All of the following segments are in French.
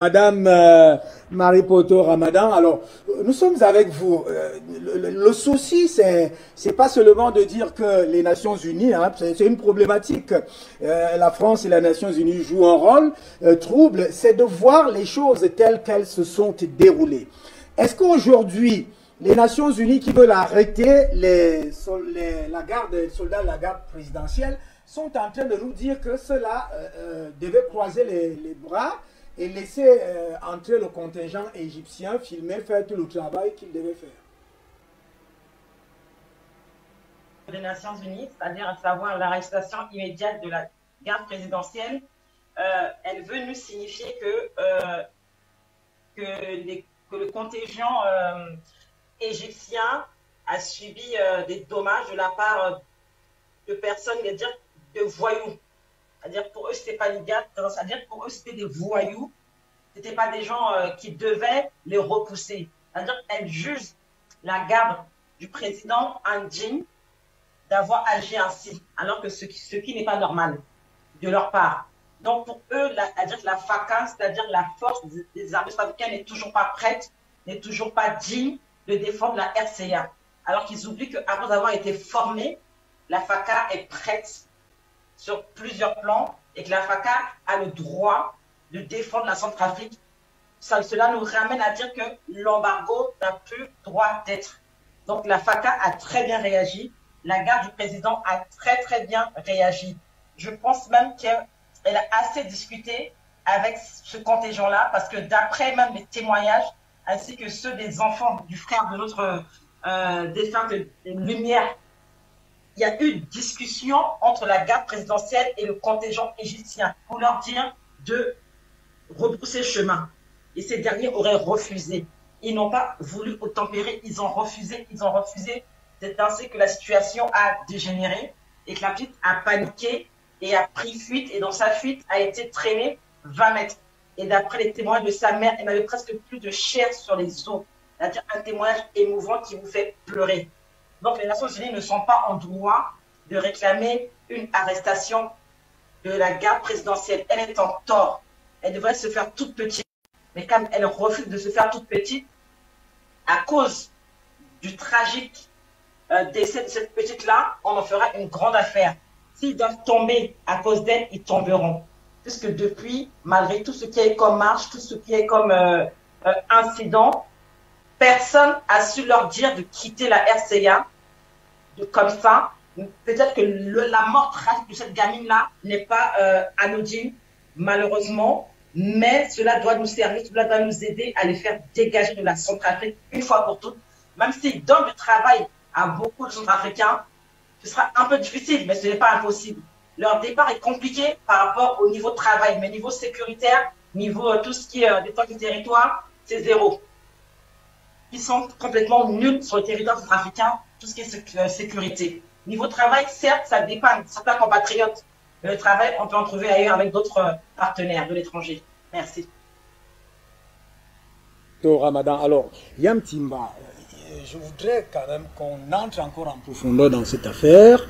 Madame Marie-Poto Ramadan, alors nous sommes avec vous. Le souci, c'est pas seulement de dire que les Nations Unies, hein, c'est une problématique. La France et les Nations Unies jouent un rôle trouble, c'est de voir les choses telles qu'elles se sont déroulées. Est-ce qu'aujourd'hui, les Nations Unies qui veulent arrêter la garde des soldats de la garde présidentielle sont en train de nous dire que cela devait croiser les bras et laisser entrer le contingent égyptien, filmer, faire tout le travail qu'il devait faire. Des Nations Unies, c'est-à-dire à savoir l'arrestation immédiate de la garde présidentielle, elle veut nous signifier que le contingent égyptien a subi des dommages de la part de personnes, de voyous. C'est-à-dire pour eux, ce n'était pas une garde, c'est-à-dire pour eux, c'était des voyous. Ce n'étaient pas des gens qui devaient les repousser. C'est-à-dire qu'elles jugent la garde du président indigne d'avoir agi ainsi, alors que ce qui n'est pas normal de leur part. Donc pour eux, la FACA, c'est-à-dire la force des armées africaines, n'est toujours pas prête, n'est toujours pas digne de défendre la RCA. Alors qu'ils oublient qu'après avoir été formés, la FACA est prête sur plusieurs plans et que la FACA a le droit de défendre la Centrafrique. Cela nous ramène à dire que l'embargo n'a plus droit d'être. Donc la FACA a très bien réagi, la garde du président a très bien réagi. Je pense même qu'elle a assez discuté avec ce contingent-là parce que d'après même les témoignages ainsi que ceux des enfants du frère de notre défunt Lumière, il y a eu une discussion entre la garde présidentielle et le contingent égyptien pour leur dire de rebrousser chemin. Et ces derniers auraient refusé. Ils n'ont pas voulu obtempérer, ils ont refusé. C'est ainsi que la situation a dégénéré et que la petite a paniqué et a pris fuite. Et dans sa fuite, a été traînée 20 mètres. Et d'après les témoignages de sa mère, elle n'avait presque plus de chair sur les os. C'est-à-dire un témoignage émouvant qui vous fait pleurer. Donc les Nations Unies ne sont pas en droit de réclamer une arrestation de la garde présidentielle. Elle est en tort. Elle devrait se faire toute petite. Mais comme elle refuse de se faire toute petite, à cause du tragique décès de cette petite-là, on en fera une grande affaire. S'ils doivent tomber à cause d'elle, ils tomberont. Puisque depuis, malgré tout ce qui est comme marche, tout ce qui est comme incident, personne n'a su leur dire de quitter la RCA comme ça. Peut-être que la mort tragique de cette gamine-là n'est pas anodine, malheureusement, mais cela doit nous servir, cela doit nous aider à les faire dégager de la Centrafrique une fois pour toutes. Même s'ils donnent du travail à beaucoup de Centrafricains, ce sera un peu difficile, mais ce n'est pas impossible. Leur départ est compliqué par rapport au niveau de travail, mais niveau sécuritaire, niveau tout ce qui est défense du territoire, c'est zéro. Ils sont complètement nuls sur le territoire centrafricain, tout ce qui est sécurité. Niveau travail, certes, ça dépanne certains compatriotes, mais le travail, on peut en trouver ailleurs avec d'autres partenaires de l'étranger. Merci. Ramadan, alors, Yamtimba, je voudrais quand même qu'on entre encore en profondeur dans cette affaire.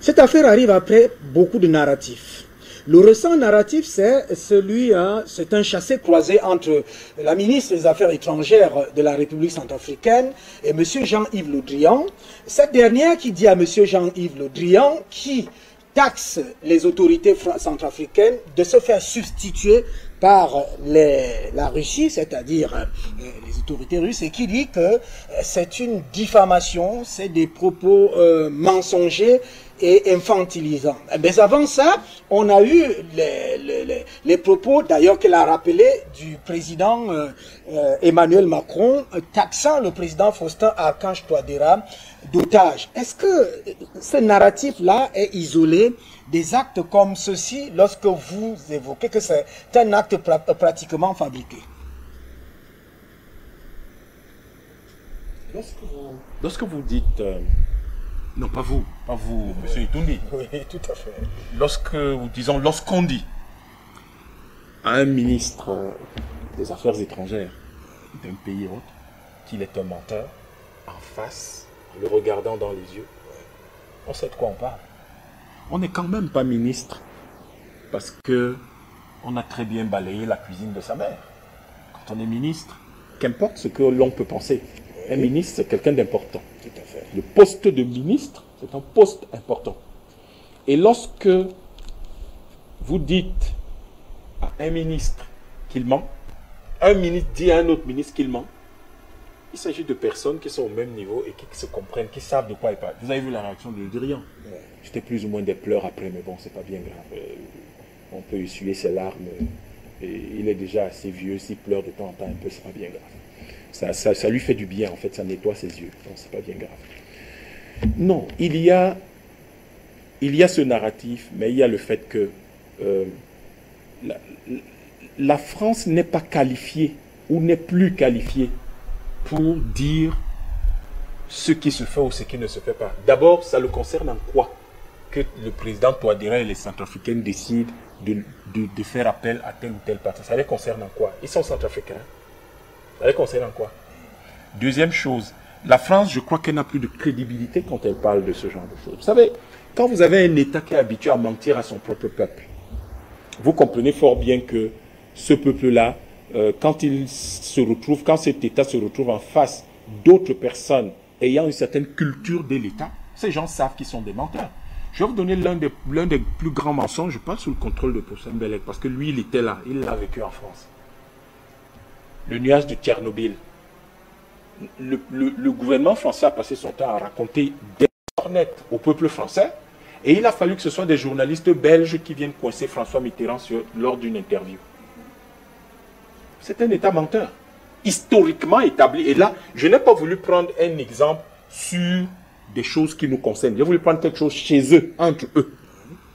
Cette affaire arrive après beaucoup de narratifs. Le récent narratif, c'est celui, c'est un chassé-croisé entre la ministre des Affaires étrangères de la République centrafricaine et M. Jean-Yves Le Drian. Cette dernière qui dit à M. Jean-Yves Le Drian, qui taxe les autorités centrafricaines de se faire substituer par la Russie, c'est-à-dire les autorités russes, et qui dit que c'est une diffamation, c'est des propos mensongers et infantilisants. Mais avant ça, on a eu les propos, d'ailleurs qu'elle a rappelé, du président Emmanuel Macron, taxant le président Faustin Archange Touadéra d'otage. Est-ce que ce narratif-là est isolé des actes comme ceci lorsque vous évoquez que c'est un acte pratiquement fabriqué? Lorsque vous dites, non pas vous, monsieur Itundi. Oui, tout à fait. Lorsqu'on dit à un ministre des Affaires étrangères d'un pays autre qu'il est un menteur, en face, en le regardant dans les yeux, on sait de quoi on parle. On n'est quand même pas ministre parce que on a très bien balayé la cuisine de sa mère. quand on est ministre, qu'importe ce que l'on peut penser, un ministre, c'est quelqu'un d'important. Tout à fait. Le poste de ministre, c'est un poste important. Et lorsque vous dites à un ministre qu'il ment, un ministre dit à un autre ministre qu'il ment, il s'agit de personnes qui sont au même niveau et qui se comprennent, qui savent de quoi ils parlent. Vous avez vu la réaction de Drian. J'étais plus ou moins des pleurs après, mais bon, c'est pas bien grave. On peut essuyer ses larmes. Et il est déjà assez vieux. S'il pleure de temps en temps un peu, c'est pas bien grave. Ça lui fait du bien, en fait. Ça nettoie ses yeux. Donc, c'est pas bien grave. Non, il y a ce narratif, mais il y a le fait que la France n'est pas qualifiée ou n'est plus qualifiée pour dire ce qui se fait ou ce qui ne se fait pas. D'abord, ça le concerne en quoi que le président Touadéra et les Centrafricains décident de faire appel à tel ou tel parti. Ça les concerne en quoi? Ils sont Centrafricains. Ça les concerne en quoi? Deuxième chose, la France, je crois qu'elle n'a plus de crédibilité quand elle parle de ce genre de choses. Vous savez, quand vous avez un État qui est habitué à mentir à son propre peuple, vous comprenez fort bien que ce peuple-là, quand cet État se retrouve en face d'autres personnes ayant une certaine culture de l'État, ces gens savent qu'ils sont des menteurs. Je vais vous donner l'un des plus grands mensonges, je parle sous le contrôle de Toussaint Mbellec, parce que lui, il était là, il l'a vécu en France. Le nuage de Tchernobyl. Le gouvernement français a passé son temps à raconter des cornettes au peuple français, et il a fallu que ce soit des journalistes belges qui viennent coincer François Mitterrand lors d'une interview. C'est un État menteur, historiquement établi. Et là, je n'ai pas voulu prendre un exemple sur des choses qui nous concernent. J'ai voulu prendre quelque chose chez eux, entre eux.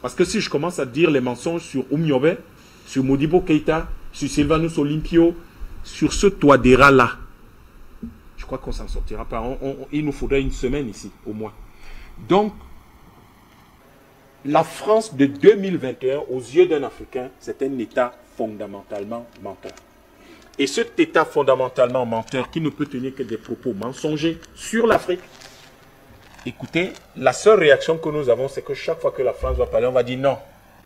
Parce que si je commence à dire les mensonges sur Oumiobe, sur Modibo Keïta, sur Sylvanus Olympio, sur ce Touadéra-là, je crois qu'on ne s'en sortira pas. Il nous faudrait une semaine ici, au moins. Donc, la France de 2021, aux yeux d'un Africain, c'est un État fondamentalement menteur. Et cet État fondamentalement menteur qui ne peut tenir que des propos mensongers sur l'Afrique, écoutez, la seule réaction que nous avons, c'est que chaque fois que la France va parler, on va dire non,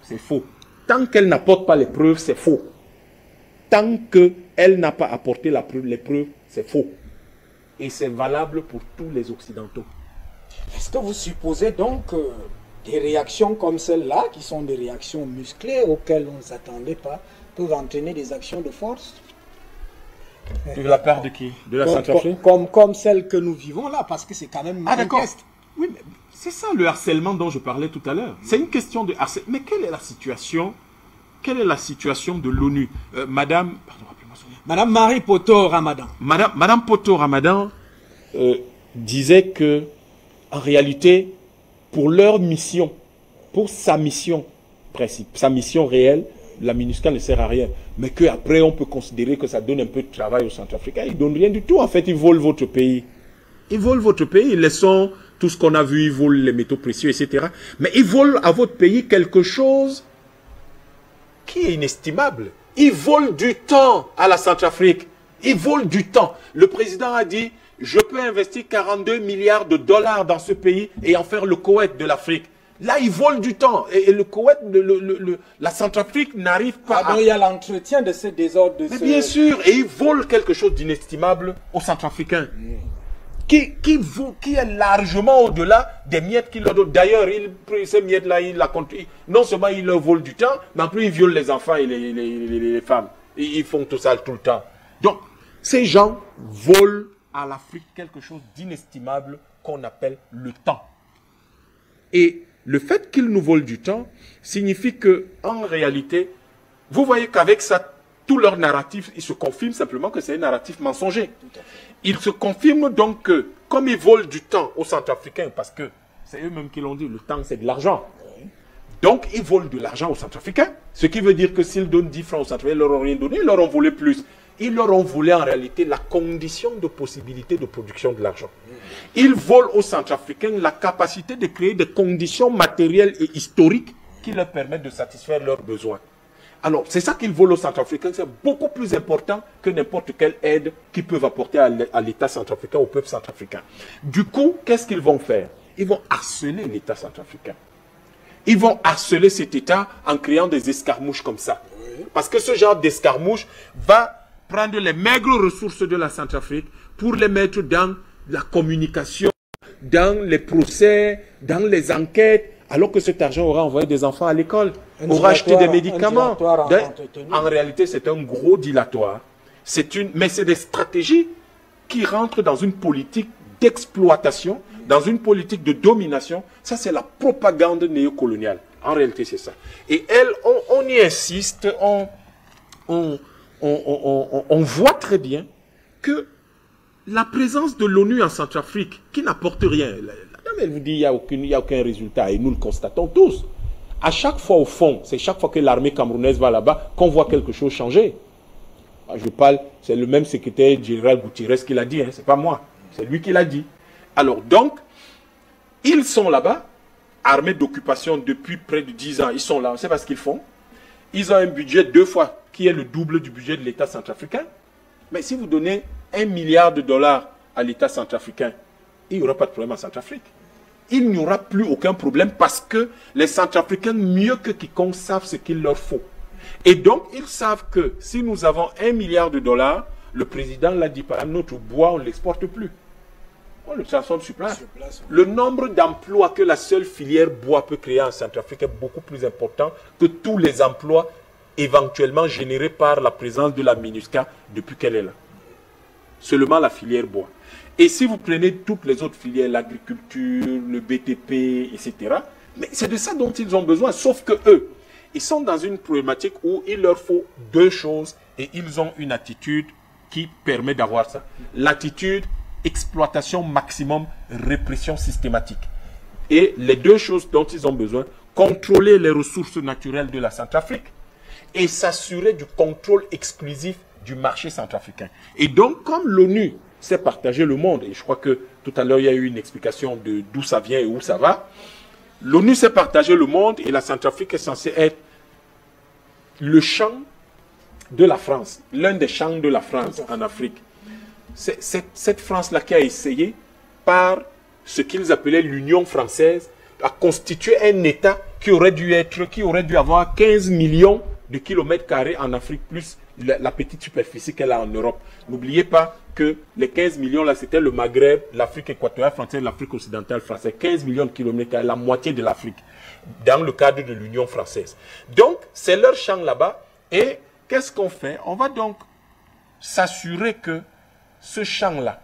c'est faux. Tant qu'elle n'apporte pas les preuves, c'est faux. Tant qu'elle n'a pas apporté les preuves, c'est faux. Et c'est valable pour tous les Occidentaux. Est-ce que vous supposez donc que des réactions comme celle-là, qui sont des réactions musclées auxquelles on ne s'attendait pas, peuvent entraîner des actions de force? De la part de qui? De la Centrafrique? Comme celle que nous vivons là, parce que c'est quand même un test. Oui, mais c'est ça le harcèlement dont je parlais tout à l'heure. C'est une question de harcèlement. Mais quelle est la situation? Quelle est la situation de l'ONU? Madame Marie Poto Ramadan. Madame Poto Ramadan disait que, en réalité, pour leur mission, pour sa mission réelle, la MINUSCA ne sert à rien. Mais qu'après, on peut considérer que ça donne un peu de travail aux Centrafricains. Ils ne donnent rien du tout. En fait, ils volent votre pays. Ils volent votre pays. Ils laissent tout ce qu'on a vu. Ils volent les métaux précieux, etc. Mais ils volent à votre pays quelque chose qui est inestimable. Ils volent du temps à la Centrafrique. Ils volent du temps. Le président a dit, je peux investir 42 milliards de dollars dans ce pays et en faire le Koweït de l'Afrique. Là, ils volent du temps. Et le Koweït, la Centrafrique n'arrive pas à... il y a l'entretien de ce désordre. Mais bien sûr, et ils volent quelque chose d'inestimable aux Centrafricains. Qui est largement au-delà des miettes qu'ils leur donnent. D'ailleurs, ces miettes-là, non seulement ils leur volent du temps, mais en plus ils violent les enfants et les femmes. Ils font tout ça tout le temps. Donc, ces gens volent à l'Afrique quelque chose d'inestimable qu'on appelle le temps. Et le fait qu'ils nous volent du temps signifie que, en réalité, vous voyez qu'avec ça, tout leur narratif, ils se confirment simplement que c'est un narratif mensonger. Ils se confirment donc que, comme ils volent du temps aux Centrafricains, parce que c'est eux-mêmes qui l'ont dit, le temps c'est de l'argent. Donc ils volent de l'argent aux Centrafricains, ce qui veut dire que s'ils donnent 10 francs aux Centrafricains, ils leur ont rien donné, ils leur ont volé plus. Ils leur ont volé en réalité la condition de possibilité de production de l'argent. Ils volent aux Centrafricains la capacité de créer des conditions matérielles et historiques qui leur permettent de satisfaire leurs besoins. Alors, c'est ça qu'ils volent aux Centrafricains, c'est beaucoup plus important que n'importe quelle aide qu'ils peuvent apporter à l'État centrafricain, au peuple centrafricain. Du coup, qu'est-ce qu'ils vont faire? Ils vont harceler l'État centrafricain. Ils vont harceler cet État en créant des escarmouches comme ça. Parce que ce genre d'escarmouche va prendre les maigres ressources de la Centrafrique pour les mettre dans la communication, dans les procès, dans les enquêtes, alors que cet argent aura envoyé des enfants à l'école, aura acheté des médicaments. En réalité, c'est un gros dilatoire. Mais c'est des stratégies qui rentrent dans une politique d'exploitation, dans une politique de domination. Ça, c'est la propagande néocoloniale. En réalité, c'est ça. Et elle, on y insiste, on voit très bien que la présence de l'ONU en Centrafrique, qui n'apporte rien, la dame, elle vous dit il n'y a aucun résultat, et nous le constatons tous. À chaque fois, au fond, c'est chaque fois que l'armée camerounaise va là-bas qu'on voit quelque chose changer. Je parle, c'est le même secrétaire général Gutiérrez qui l'a dit, hein, c'est pas moi, c'est lui qui l'a dit. Alors donc, ils sont là-bas, armés d'occupation depuis près de 10 ans, ils sont là, on sait pas ce qu'ils font. Ils ont un budget 2 fois, qui est le double du budget de l'État centrafricain. Mais si vous donnez $1 milliard à l'État centrafricain, il n'y aura pas de problème en Centrafrique. Il n'y aura plus aucun problème parce que les Centrafricains, mieux que quiconque, savent ce qu'il leur faut. Et donc, ils savent que si nous avons $1 milliard, le président l'a dit, par exemple, notre bois, on ne l'exporte plus. On le transforme sur place. Le nombre d'emplois que la seule filière bois peut créer en Centrafrique est beaucoup plus important que tous les emplois éventuellement générés par la présence de la MINUSCA depuis qu'elle est là. Seulement la filière bois. Et si vous prenez toutes les autres filières, l'agriculture, le BTP, etc., mais c'est de ça dont ils ont besoin, sauf que eux, ils sont dans une problématique où il leur faut 2 choses et ils ont une attitude qui permet d'avoir ça. L'attitude exploitation maximum, répression systématique. Et les 2 choses dont ils ont besoin, contrôler les ressources naturelles de la Centrafrique et s'assurer du contrôle exclusif du marché centrafricain. Et donc, comme l'ONU s'est partagé le monde, et je crois que tout à l'heure il y a eu une explication de d'où ça vient et où ça va, l'ONU s'est partagé le monde et la Centrafrique est censée être le champ de la France, l'un des champs de la France en Afrique. C'est cette France-là qui a essayé, par ce qu'ils appelaient l'Union française, à constituer un État qui aurait dû avoir 15 millions de kilomètres carrés en Afrique, plus la petite superficie qu'elle a en Europe. N'oubliez pas que les 15 millions là, c'était le Maghreb, l'Afrique équatoriale française, l'Afrique occidentale française. 15 millions de kilomètres carrés, la moitié de l'Afrique, dans le cadre de l'Union française. Donc, c'est leur champ là-bas. Et qu'est-ce qu'on fait? On va donc s'assurer que ce champ-là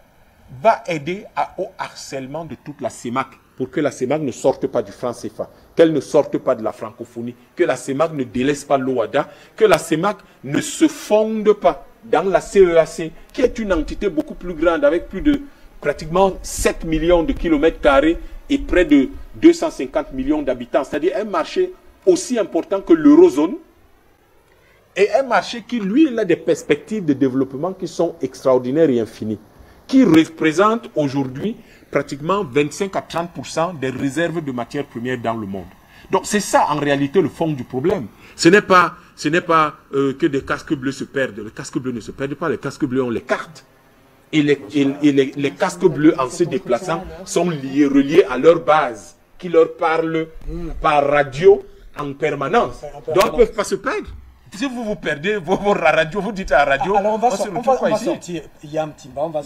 va aider au harcèlement de toute la CEMAC, pour que la CEMAC ne sorte pas du franc CFA, qu'elle ne sorte pas de la francophonie, que la CEMAC ne délaisse pas l'OADA, que la CEMAC ne se fonde pas dans la CEAC, qui est une entité beaucoup plus grande, avec plus de pratiquement 7 millions de kilomètres carrés et près de 250 millions d'habitants, c'est-à-dire un marché aussi important que l'eurozone, et un marché qui, lui, il a des perspectives de développement qui sont extraordinaires et infinies, qui représente aujourd'hui pratiquement 25 à 30% des réserves de matières premières dans le monde. Donc c'est ça en réalité le fond du problème. Ce n'est pas que des casques bleus se perdent. Les casques bleus ne se perdent pas, les casques bleus ont les cartes. Et les casques bleus en se déplaçant sont reliés à leur base, qui leur parlent par radio en permanence. Donc ils ne peuvent pas se perdre. Si vous vous perdez, vos radios, vous dites à la radio, alors on va sortir Yam Timba,